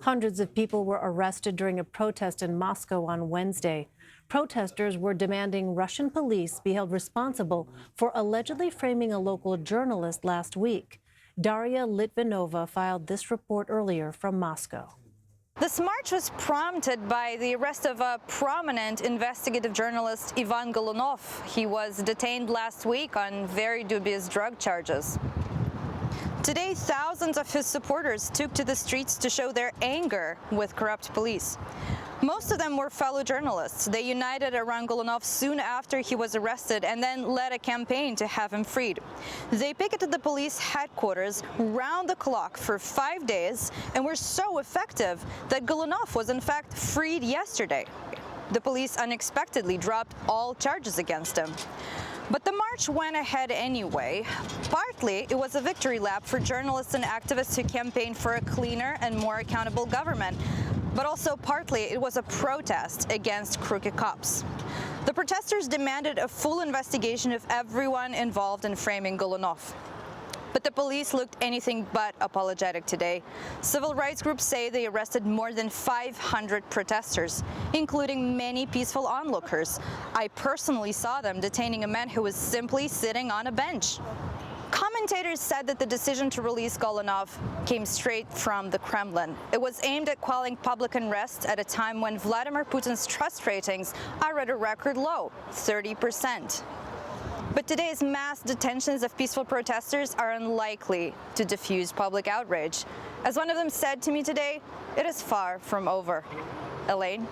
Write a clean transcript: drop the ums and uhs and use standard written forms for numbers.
Hundreds of people were arrested during a protest in Moscow on Wednesday. Protesters were demanding Russian police be held responsible for allegedly framing a local journalist last week. Daria Litvinova filed this report earlier from Moscow. This march was prompted by the arrest of a prominent investigative journalist, Ivan Golunov. He was detained last week on very dubious drug charges. Today, thousands of his supporters took to the streets to show their anger with corrupt police. Most of them were fellow journalists. They united around Golunov soon after he was arrested and then led a campaign to have him freed. They picketed the police headquarters round the clock for 5 days and were so effective that Golunov was in fact freed yesterday. The police unexpectedly dropped all charges against him. But the march went ahead anyway. Partly, it was a victory lap for journalists and activists who campaigned for a cleaner and more accountable government. But also partly, it was a protest against crooked cops. The protesters demanded a full investigation of everyone involved in framing Golunov. But the police looked anything but apologetic today. Civil rights groups say they arrested more than 500 protesters, including many peaceful onlookers. I personally saw them detaining a man who was simply sitting on a bench. Commentators said that the decision to release Golunov came straight from the Kremlin. It was aimed at quelling public unrest at a time when Vladimir Putin's trust ratings are at a record low, 30%. But today's mass detentions of peaceful protesters are unlikely to diffuse public outrage. As one of them said to me today, it is far from over. Elaine?